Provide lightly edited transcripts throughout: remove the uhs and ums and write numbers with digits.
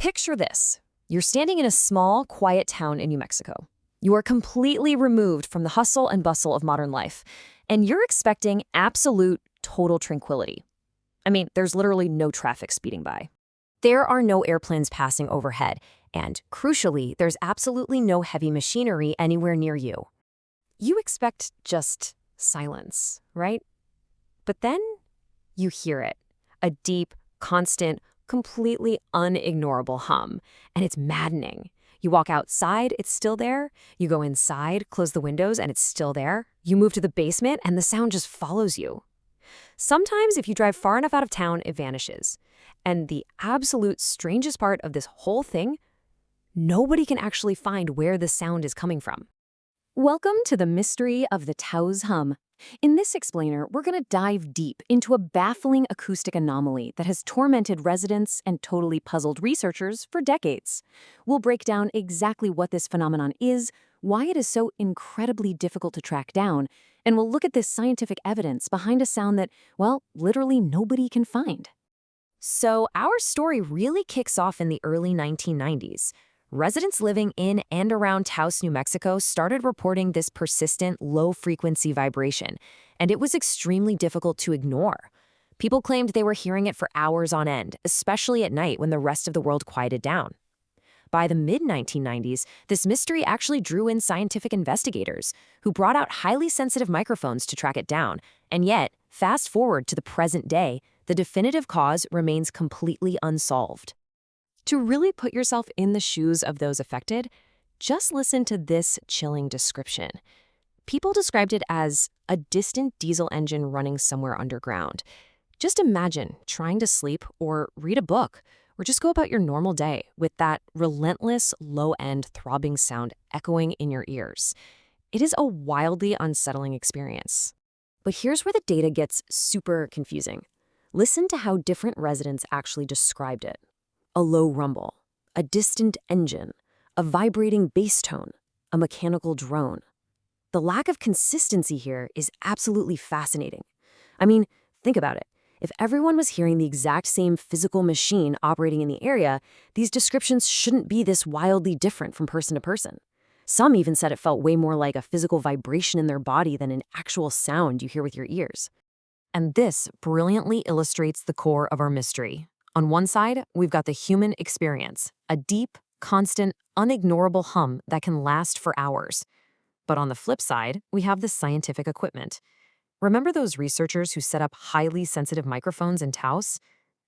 Picture this. You're standing in a small, quiet town in New Mexico. You are completely removed from the hustle and bustle of modern life, and you're expecting absolute, total tranquility. I mean, there's literally no traffic speeding by. There are no airplanes passing overhead, and crucially, there's absolutely no heavy machinery anywhere near you. You expect just silence, right? But then you hear it, a deep, constant, completely unignorable hum, and it's maddening. You walk outside, it's still there. You go inside, close the windows, and it's still there. You move to the basement, and the sound just follows you. Sometimes, if you drive far enough out of town, it vanishes. And the absolute strangest part of this whole thing, nobody can actually find where the sound is coming from. Welcome to the mystery of the Taos Hum. In this explainer, we're going to dive deep into a baffling acoustic anomaly that has tormented residents and totally puzzled researchers for decades. We'll break down exactly what this phenomenon is, why it is so incredibly difficult to track down, and we'll look at this scientific evidence behind a sound that, well, literally nobody can find. So our story really kicks off in the early 1990s. Residents living in and around Taos, New Mexico started reporting this persistent, low-frequency vibration, and it was extremely difficult to ignore. People claimed they were hearing it for hours on end, especially at night when the rest of the world quieted down. By the mid-1990s, this mystery actually drew in scientific investigators, who brought out highly sensitive microphones to track it down, and yet, fast forward to the present day, the definitive cause remains completely unsolved. To really put yourself in the shoes of those affected, just listen to this chilling description. People described it as a distant diesel engine running somewhere underground. Just imagine trying to sleep or read a book or just go about your normal day with that relentless, low-end throbbing sound echoing in your ears. It is a wildly unsettling experience. But here's where the data gets super confusing. Listen to how different residents actually described it. A low rumble, a distant engine, a vibrating bass tone, a mechanical drone. The lack of consistency here is absolutely fascinating. I mean, think about it. If everyone was hearing the exact same physical machine operating in the area, these descriptions shouldn't be this wildly different from person to person. Some even said it felt way more like a physical vibration in their body than an actual sound you hear with your ears. And this brilliantly illustrates the core of our mystery. On one side, we've got the human experience, a deep, constant, unignorable hum that can last for hours. But on the flip side, we have the scientific equipment. Remember those researchers who set up highly sensitive microphones in Taos?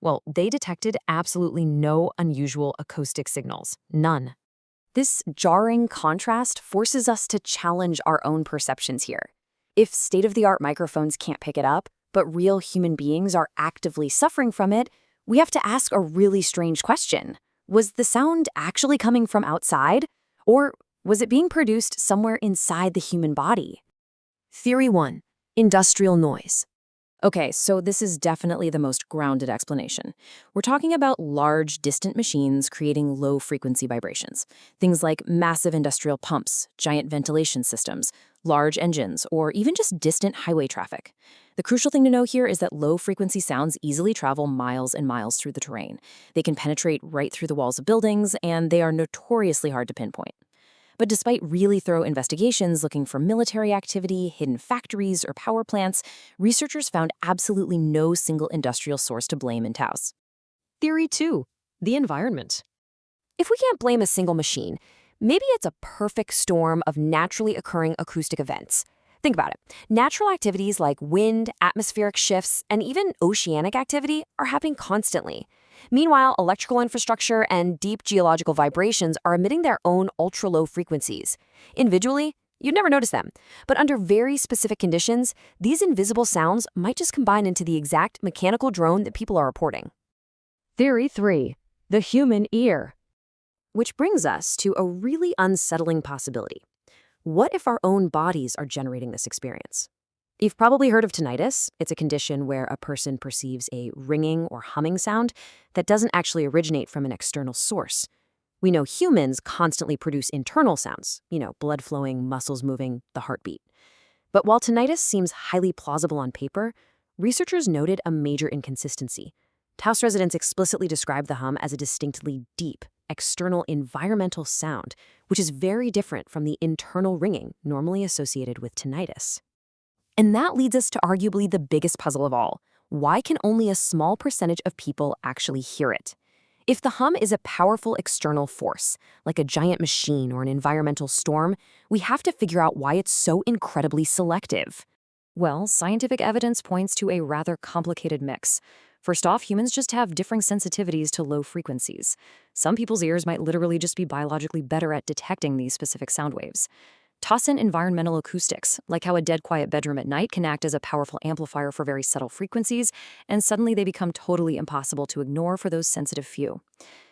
Well, they detected absolutely no unusual acoustic signals, none. This jarring contrast forces us to challenge our own perceptions here. If state-of-the-art microphones can't pick it up, but real human beings are actively suffering from it, we have to ask a really strange question. Was the sound actually coming from outside? Or was it being produced somewhere inside the human body? Theory 1. Industrial noise. Okay, so this is definitely the most grounded explanation. We're talking about large, distant machines creating low-frequency vibrations. Things like massive industrial pumps, giant ventilation systems, large engines, or even just distant highway traffic. The crucial thing to know here is that low-frequency sounds easily travel miles and miles through the terrain. They can penetrate right through the walls of buildings, and they are notoriously hard to pinpoint. But despite really thorough investigations looking for military activity, hidden factories, or power plants, researchers found absolutely no single industrial source to blame in Taos. Theory 2. The environment. If we can't blame a single machine, maybe it's a perfect storm of naturally occurring acoustic events. Think about it. Natural activities like wind, atmospheric shifts, and even oceanic activity are happening constantly. Meanwhile, electrical infrastructure and deep geological vibrations are emitting their own ultra-low frequencies. Individually, you'd never notice them, but under very specific conditions, these invisible sounds might just combine into the exact mechanical drone that people are reporting. Theory 3. The human ear. Which brings us to a really unsettling possibility. What if our own bodies are generating this experience? You've probably heard of tinnitus. It's a condition where a person perceives a ringing or humming sound that doesn't actually originate from an external source. We know humans constantly produce internal sounds, blood flowing, muscles moving, the heartbeat. But while tinnitus seems highly plausible on paper, researchers noted a major inconsistency. Taos residents explicitly describe the hum as a distinctly deep, external environmental sound, which is very different from the internal ringing normally associated with tinnitus. And that leads us to arguably the biggest puzzle of all. Why can only a small percentage of people actually hear it? If the hum is a powerful external force, like a giant machine or an environmental storm, we have to figure out why it's so incredibly selective. Well, scientific evidence points to a rather complicated mix. First off, humans just have differing sensitivities to low frequencies. Some people's ears might literally just be biologically better at detecting these specific sound waves. Toss in environmental acoustics, like how a dead quiet bedroom at night can act as a powerful amplifier for very subtle frequencies, and suddenly they become totally impossible to ignore for those sensitive few.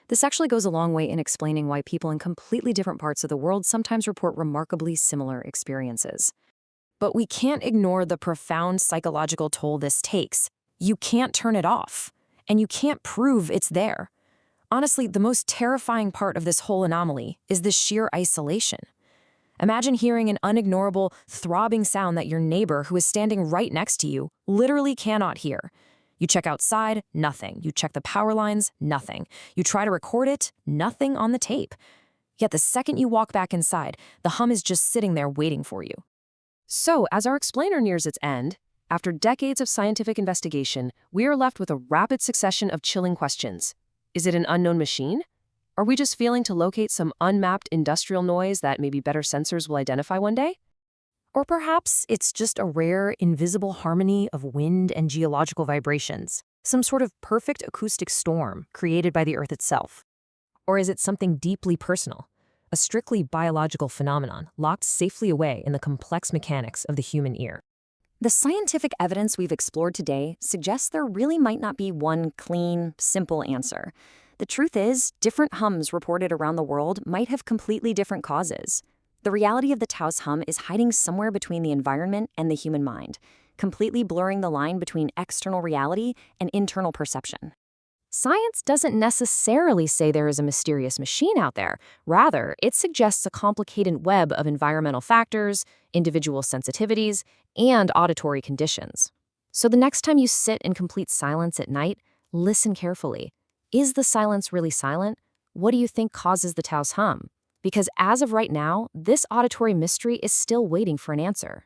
This actually goes a long way in explaining why people in completely different parts of the world sometimes report remarkably similar experiences. But we can't ignore the profound psychological toll this takes. You can't turn it off, and you can't prove it's there. Honestly, the most terrifying part of this whole anomaly is the sheer isolation. Imagine hearing an unignorable, throbbing sound that your neighbor, who is standing right next to you, literally cannot hear. You check outside, nothing. You check the power lines, nothing. You try to record it, nothing on the tape. Yet the second you walk back inside, the hum is just sitting there waiting for you. So, as our explainer nears its end, after decades of scientific investigation, we are left with a rapid succession of chilling questions. Is it an unknown machine? Are we just failing to locate some unmapped industrial noise that maybe better sensors will identify one day? Or perhaps it's just a rare, invisible harmony of wind and geological vibrations, some sort of perfect acoustic storm created by the Earth itself. Or is it something deeply personal, a strictly biological phenomenon locked safely away in the complex mechanics of the human ear? The scientific evidence we've explored today suggests there really might not be one clean, simple answer. The truth is, different hums reported around the world might have completely different causes. The reality of the Taos hum is hiding somewhere between the environment and the human mind, completely blurring the line between external reality and internal perception. Science doesn't necessarily say there is a mysterious machine out there. Rather, it suggests a complicated web of environmental factors, individual sensitivities, and auditory conditions. So the next time you sit in complete silence at night, listen carefully. Is the silence really silent? What do you think causes the Taos hum? Because as of right now, this auditory mystery is still waiting for an answer.